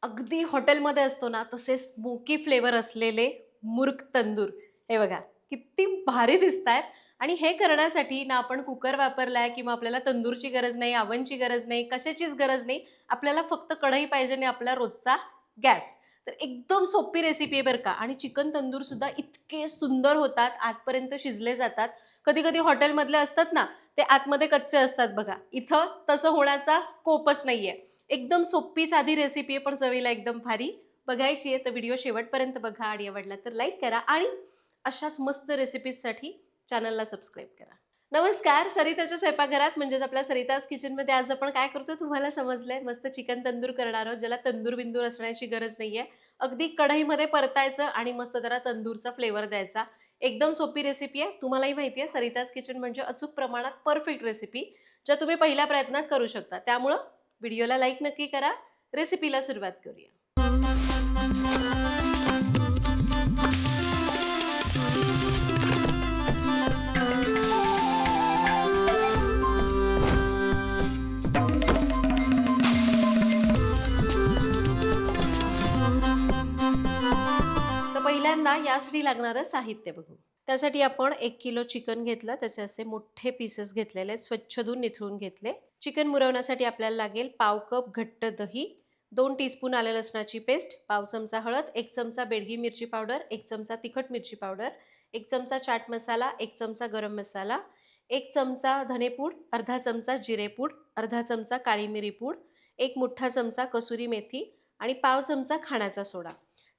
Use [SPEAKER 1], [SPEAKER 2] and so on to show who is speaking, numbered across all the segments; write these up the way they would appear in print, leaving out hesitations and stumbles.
[SPEAKER 1] अगदी हॉटेलमध्ये असतो ना तसे स्मोकी फ्लेवर असलेले मुर्ग तंदूर. हे बघा किती भारी दिसतायत. आणि हे करण्यासाठी ना आपण कुकर वापरलाय किंवा आपल्याला तंदूरची गरज नाही, आवनची गरज नाही, कशाचीच गरज नाही. आपल्याला फक्त कढई पाहिजे आणि आपला रोजचा गॅस. तर एकदम सोपी रेसिपी आहे बरं का. आणि चिकन तंदूर सुद्धा इतके सुंदर होतात, आतपर्यंत शिजले जातात. कधी-कधी हॉटेलमधले असतात ना, ते आतमध्ये कच्चे असतात बघा. इथं तसं होण्याचा स्कोपच नाहीये. एकदम सोपी साधी रेसिपी आहे, पण चवीला एकदम भारी. बघायची आहे तर व्हिडिओ शेवटपर्यंत बघा आणि आवडला तर लाईक करा आणि अशाच मस्त रेसिपीजसाठी चॅनलला सबस्क्राईब करा. नमस्कार, सरिताच्या स्वयंपाकघरात म्हणजेच आपल्या सरिताज किचनमध्ये आज आपण काय करतो तुम्हाला समजलंय. मस्त चिकन तंदूर करणार आहोत, ज्याला तंदूर बिंदूर असण्याची गरज नाहीये. अगदी कढईमध्ये परतायचं आणि मस्त त्याला तंदूरचा फ्लेवर द्यायचा. एकदम सोपी रेसिपी आहे. तुम्हालाही माहिती आहे सरिताज किचन म्हणजे अचूक प्रमाणात परफेक्ट रेसिपी, ज्या तुम्ही पहिल्या प्रयत्नात करू शकता. त्यामुळं व्हिडिओला लाईक नक्की करा. रेसिपीला सुरुवात करूया. तर पहिल्यांदा यासाठी लागणारं साहित्य बघू. त्यासाठी आपण 1 किलो चिकन घेतलं. त्याचे असे मोठे पीसेस घेतलेले आहेत, स्वच्छ धुवून निथळून घेतले. चिकन मुरवण्यासाठी आपल्याला लागेल पाव कप घट्ट दही, 2 टीस्पून आले लसणाची पेस्ट, पाव चमचा हळद, 1 चमचा बेडगी मिरची पावडर, 1 चमचा तिखट मिरची पावडर, 1 चमचा चाट मसाला, 1 चमचा गरम मसाला, 1 चमचा धनेपूड, अर्धा चमचा जिरेपूड, अर्धा चमचा काळी मिरी पूड, 1 मोठा चमचा कसुरी मेथी आणि पाव चमचा खाण्याचा सोडा.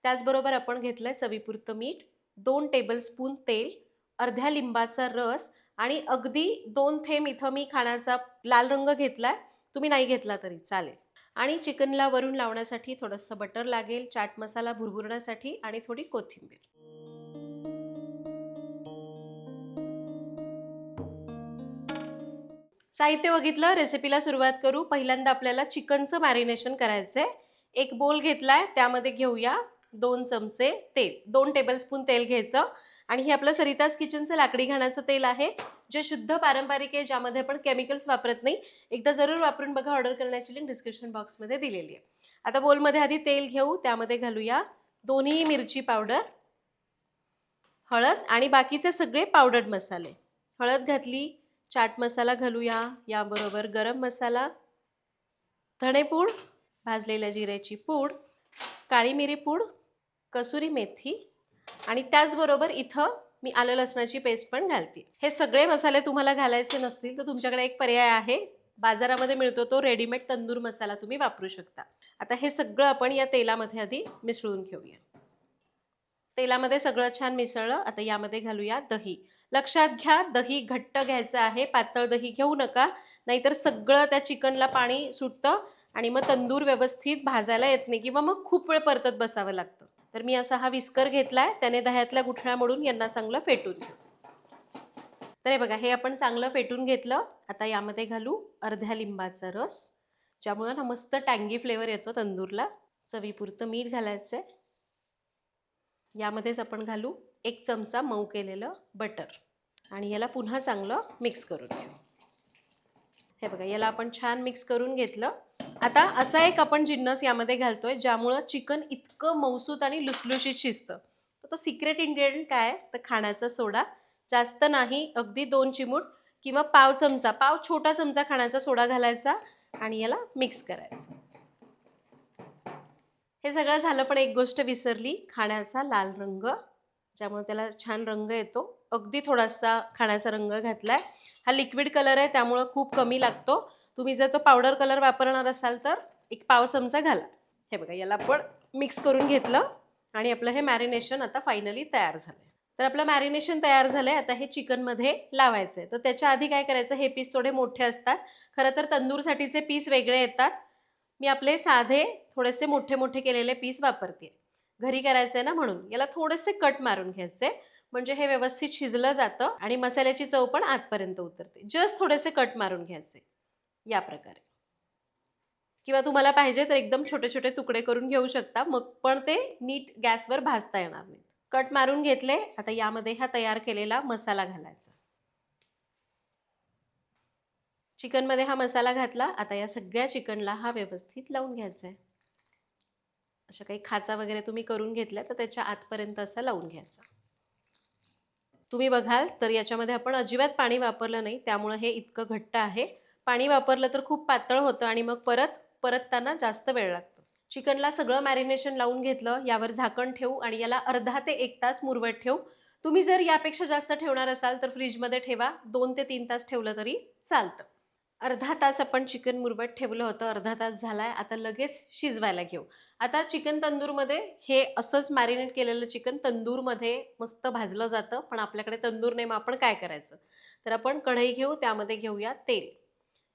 [SPEAKER 1] त्याचबरोबर आपण घेतलंय चवीपुरतं मीठ, 2 टेबलस्पून तेल, अर्ध्या लिंबाचा रस आणि अगदी 2 थेंब इथं मी खाण्याचा लाल रंग घेतलाय. तुम्ही नाही घेतला तरी चालेल. आणि चिकनला वरून लावण्यासाठी थोडंसं बटर लागेल, चाट मसाला भुरभुरण्यासाठी आणि थोडी कोथिंबीर. साहित्य बघितलं, रेसिपीला सुरुवात करू. पहिल्यांदा आपल्याला चिकनचं मॅरिनेशन करायचंय. एक बोल घेतलाय, त्यामध्ये घेऊया 2 चमचे तेल, 2 टेबलस्पून तेल घ्यायचं. आणि हे आपलं सरिताज किचनचं लाकडी घाण्याचं तेल आहे, जे शुद्ध पारंपरिक आहे, ज्यामध्ये आपण केमिकल्स वापरत नाही. एकदा जरूर वापरून बघा. ऑर्डर करण्याची लिंक डिस्क्रिप्शन बॉक्समध्ये दिलेली आहे. आता बोलमध्ये आधी तेल घेऊ, त्यामध्ये घालूया दोन्ही मिरची पावडर, हळद आणि बाकीचे सगळे पावडर्ड मसाले. हळद घातली, चाट मसाला घालूया, याबरोबर गरम मसाला, धणेपूड, भाजलेल्या जिऱ्याची पूड, काळी मिरी पूड, कसुरी मेथी आणि त्याचबरोबर इथं मी आलं लसणाची पेस्ट पण घालते. हे सगळे मसाले तुम्हाला घालायचे नसतील तर तुमच्याकडे एक पर्याय आहे, बाजारामध्ये मिळतो तो रेडीमेड तंदूर मसाला तुम्ही वापरू शकता. आता हे सगळं आपण या तेलामध्ये आधी मिसळून घेऊया. तेलामध्ये सगळं छान मिसळलं. आता यामध्ये घालूया दही. लक्षात घ्या, दही घट्ट घ्यायचं आहे, पातळ दही घेऊ नका, नाहीतर सगळं त्या चिकनला पाणी सुटतं आणि मग तंदूर व्यवस्थित भाजायला येत नाही किंवा मग खूप वेळ परतत बसावं लागतं. तर मी असा हा विस्कर घेतलाय, त्याने दह्यातल्या गुठळ्या मोडून यांना चांगलं फेटून घेऊ. तर हे बघा, हे आपण चांगलं फेटून घेतलं. आता यामध्ये घालू अर्ध्या लिंबाचा रस, ज्यामुळे ना मस्त टँगी फ्लेवर येतो तंदूरला. चवीपुरतं मीठ घालायचंय. यामध्येच आपण घालू 1 चमचा मऊ केलेलं बटर आणि याला पुन्हा चांगलं मिक्स करून घेऊ. हे बघा, याला आपण छान मिक्स करून घेतलं. आता असा एक आपण जिन्नस यामध्ये घालतोय, ज्यामुळं चिकन इतकं मऊसूत आणि लुसलुशीत शिजतं. तर तो सिक्रेट इन्ग्रेडियंट काय आहे, तर खाण्याचा सोडा. जास्त नाही, अगदी 2 चिमूट किंवा पाव चमचा, पाव छोटा चमचा खाण्याचा सोडा घालायचा आणि याला मिक्स करायचं. हे सगळं झालं, पण एक गोष्ट विसरली, खाण्याचा लाल रंग, ज्यामुळे त्याला छान रंग येतो. अगदी थोडासा खाण्याचा रंग घातलाय. हा लिक्विड कलर आहे, त्यामुळं खूप कमी लागतो. तुम्ही जर तो पावडर कलर वापरणार असाल तर 1 पाव चमचा घाला. हे बघा, याला आपण मिक्स करून घेतलं आणि आपलं हे मॅरिनेशन आता फायनली तयार झालं. तर आपलं मॅरिनेशन तयार झालंय. आता हे चिकनमध्ये लावायचं आहे. तर त्याच्या आधी काय करायचं, हे पीस थोडे मोठे असतात. खरं तर तंदूरसाठीचे पीस वेगळे येतात. मी आपले साधे थोडेसे मोठे मोठे केलेले पीस वापरते. घरी करायचे ना म्हणून. याला थोडेसे कट मारून घ्यायचे, म्हणजे हे व्यवस्थित शिजलं जातं आणि मसाल्याची चव पण आतपर्यंत उतरते. जस्ट थोडेसे कट मारून घ्यायचे या प्रकारे. किंवा तुम्हाला पाहिजे तर एकदम छोटे छोटे तुकडे करून घेऊ शकता, मग पण ते नीट गॅसवर भाजता येणार नाहीत. कट मारून घेतले. आता यामध्ये हा तयार केलेला मसाला घालायचा. चिकनमध्ये हा मसाला घातला. आता या सगळ्या चिकनला हा व्यवस्थित लावून घ्यायचा आहे. अशा काही खाचा वगैरे तुम्ही करून घेतल्या तर त्याच्या आतपर्यंत असा लावून घ्यायचा. तुम्ही बघाल तर याच्यामध्ये आपण अजिबात पाणी वापरलं नाही, त्यामुळे हे इतकं घट्ट आहे. पाणी वापरलं तर खूप पातळ होतं आणि मग परतताना जास्त वेळ लागतो. चिकनला सगळं मॅरिनेशन लावून घेतलं, यावर झाकण ठेवू आणि याला अर्धा ते 1 तास मुरवत ठेवू. तुम्ही जर यापेक्षा जास्त ठेवणार असाल तर फ्रीजमध्ये ठेवा, 2 ते 3 तास ठेवलं तरी चालतं. अर्धा तास आपण चिकन मुरवत ठेवलं होतं, अर्धा तास झालाय. आता लगेच शिजवायला घेऊ. आता चिकन तंदूरमध्ये हे असंच मॅरिनेट केलेलं चिकन तंदूरमध्ये मस्त भाजलं जातं, पण आपल्याकडे तंदूर नाही. मग आपण काय करायचं, तर आपण कढई घेऊ, त्यामध्ये घेऊया तेल.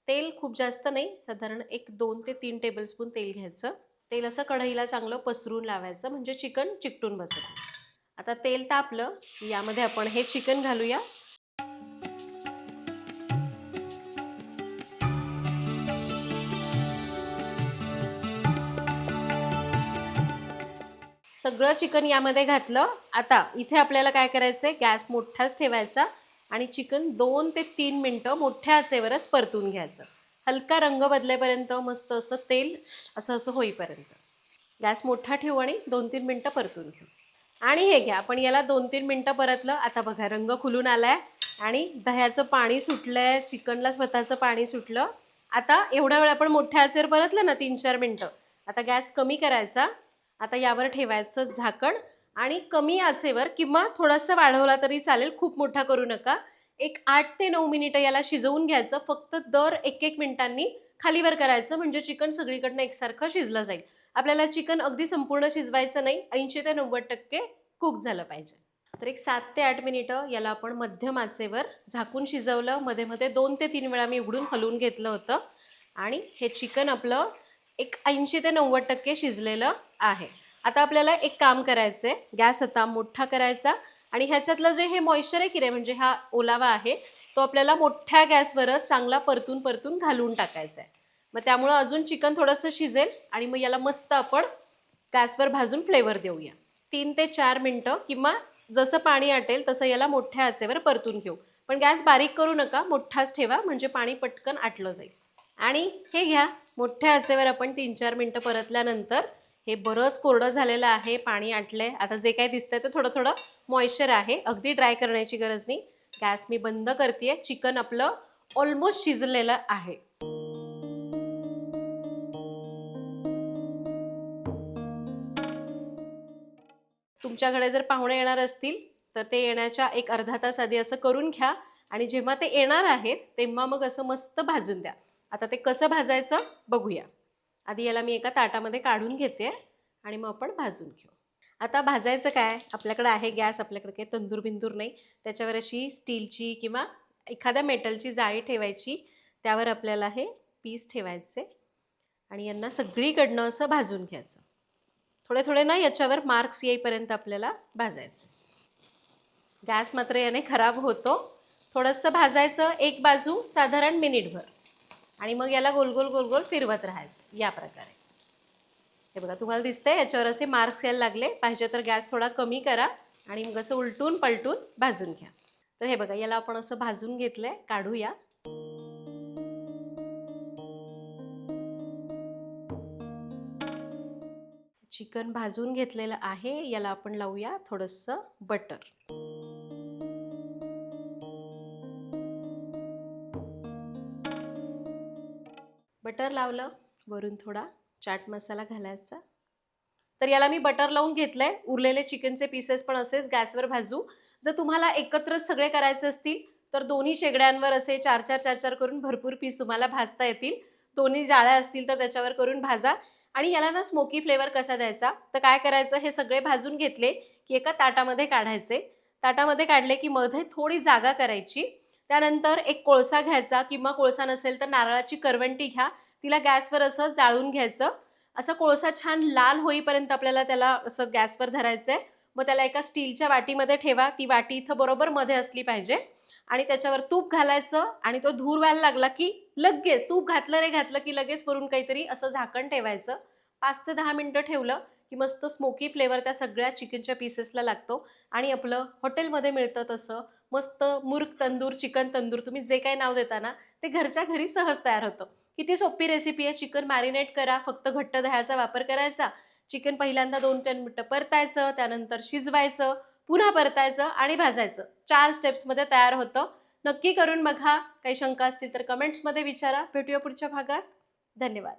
[SPEAKER 1] तेल खूप जास्त नाही, साधारण एक 2 ते 3 टेबलस्पून तेल घ्यायचं. तेल असं कढईला चांगलं पसरून लावायचं, म्हणजे चिकन चिकटून बसत नाही. आता तेल तापलं की यामध्ये आपण हे चिकन घालूया. सगळं चिकन यामध्ये घातलं. आता इथे आपल्याला काय करायचंय, गॅस मोठाच ठेवायचा आणि चिकन 2 ते 3 मिनिटं मोठ्या आचेवरच परतून घ्यायचं. हलका रंग बदलेपर्यंत, मस्त असं तेल असं असं होईपर्यंत गॅस मोठा ठेवू आणि 2-3 मिनिटं परतून घेऊ. आणि हे घ्या, आपण याला 2-3 मिनिटं परतलं. आता बघा रंग खुलून आलाय आणि दह्याचं पाणी सुटलंय, चिकनला स्वतःचं पाणी सुटलं. आता एवढा वेळ आपण मोठ्या आचेवर परतलं ना, 3-4 मिनिटं. आता गॅस कमी करायचा. आता यावर ठेवायचं झाकण आणि कमी आचेवर किंवा थोडासा वाढवला तरी चालेल, खूप मोठा करू नका. एक 8 ते 9 मिनिटं याला शिजवून घ्यायचं. फक्त दर 1-1 मिनिटांनी खालीवर करायचं, म्हणजे चिकन सगळीकडनं एकसारखं शिजलं जाईल. आपल्याला चिकन अगदी संपूर्ण शिजवायचं नाही, 80 ते 90% कुक झालं पाहिजे. तर एक 7 ते 8 मिनिटं याला आपण मध्यम आचेवर झाकून शिजवलं. मध्ये मध्ये 2 ते 3 वेळा मी उघडून हलवून घेतलं होतं आणि हे चिकन आपलं एक 80 ते 90% शिजलेलं आहे. आता आपल्याला एक काम करायचं आहे, गॅस आता मोठा करायचा आणि ह्याच्यातलं जे हे मॉइश्चर आहे की नाही, म्हणजे हा ओलावा आहे, तो आपल्याला मोठ्या गॅसवरच चांगला परतून परतून घालून टाकायचा आहे. मग त्यामुळं अजून चिकन थोडंसं शिजेल आणि मग याला मस्त आपण गॅसवर भाजून फ्लेवर देऊया. 3 ते 4 मिनिटं किंवा जसं पाणी आटेल तसं याला मोठ्या आचेवर परतून घेऊ. पण गॅस बारीक करू नका, मोठाच ठेवा, म्हणजे पाणी पटकन आटलं जाईल. आणि हे घ्या, मोठ्या आचेवर आपण 3-4 मिनिटं परतल्यानंतर हे बरंच कोरडं झालेलं आहे, पाणी आटलंय. आता जे काय दिसतंय ते थोडं थोडं मॉइश्चर आहे, अगदी ड्राय करण्याची गरज नाही. गॅस मी बंद करतेय. चिकन आपलं ऑलमोस्ट शिजलेलं आहे. तुमच्याकडे जर पाहुणे येणार असतील तर ते येण्याच्या एक अर्धा तास आधी असं करून घ्या आणि जेव्हा ते येणार आहेत तेव्हा मग असं मस्त भाजून द्या. आता ते कसं भाजायचं बघूया. आधी याला मी एका ताटामध्ये काढून घेते आणि मग आपण भाजून घेऊ. आता भाजायचं काय, आपल्याकडे आहे गॅस, आपल्याकडे काही तंदूर बिंदूर नाही, त्याच्यावर अशी स्टीलची किंवा एखाद्या मेटलची जाळी ठेवायची. त्यावर आपल्याला हे पीस ठेवायचे आणि यांना सगळीकडनं असं भाजून घ्यायचं. थोडे थोडे ना याच्यावर मार्क्स येईपर्यंत आपल्याला भाजायचं. गॅस मात्र याने खराब होतो. थोडंसं भाजायचं एक बाजू साधारण मिनिटभर आणि मग याला गोल गोल गोल गोल फिरवत राहायचं या प्रकारे. हे बघा, तुम्हाला दिसतंय याच्यावर असे मार्क्स यायला लागले. पाहिजे तर गॅस थोडा कमी करा आणि मग असं उलटून पलटून भाजून घ्या. तर हे बघा, याला आपण असं भाजून घेतलंय, काढूया. चिकन भाजून घेतलेलं आहे, याला आपण लावूया थोडंसं बटर. बटर लावलं, वरून थोडा चाट मसाला घालायचा. तर याला मी बटर लावून घेतलंय. उरलेले चिकनचे पीसेस पण असेच गॅसवर भाजू. जर तुम्हाला एकत्रच सगळे करायचे असतील तर दोन्ही शेगड्यांवर असे 4-4 करून भरपूर पीस तुम्हाला भाजता येतील. दोन्ही जाळ्या असतील तर त्याच्यावर करून भाजा. आणि याला ना स्मोकी फ्लेवर कसा द्यायचा, तर काय करायचं, हे सगळे भाजून घेतले की एका ताटामध्ये काढायचे. ताटामध्ये काढले की मध्ये थोडी जागा करायची. त्यानंतर एक कोळसा घ्यायचा किंवा कोळसा नसेल तर नारळाची करवंटी घ्या. तिला गॅसवर असं जाळून घ्यायचं. असं कोळसा छान लाल होईपर्यंत आपल्याला त्याला असं गॅसवर धरायचंय. मग त्याला एका स्टीलच्या वाटीमध्ये ठेवा. ती वाटी इथं बरोबर मध्ये असली पाहिजे आणि त्याच्यावर तूप घालायचं आणि तो धूर व्हायला लागला की लगेच, तूप घातलं रे घातलं की लगेच वरून काहीतरी असं झाकण ठेवायचं. 5 ते 10 मिनिटं ठेवलं की मस्त स्मोकी फ्लेवर त्या सगळ्या चिकनच्या पीसेसला लागतो आणि आपलं हॉटेलमध्ये मिळतं तसं मस्त मुर्ग तंदूर, चिकन तंदूर, तुम्ही जे काही नाव देता ना, ते घरच्या घरी सहज तयार होतं. किती सोपी रेसिपी आहे. चिकन मॅरिनेट करा, फक्त घट्ट दह्याचा वापर करायचा. चिकन पहिल्यांदा 2-3 मिनिटं परतायचं, त्यानंतर शिजवायचं, पुन्हा परतायचं आणि भाजायचं. 4 स्टेप्समध्ये तयार होतं. नक्की करून बघा. काही शंका असतील तर कमेंट्समध्ये विचारा. भेटूया पुढच्या भागात. धन्यवाद.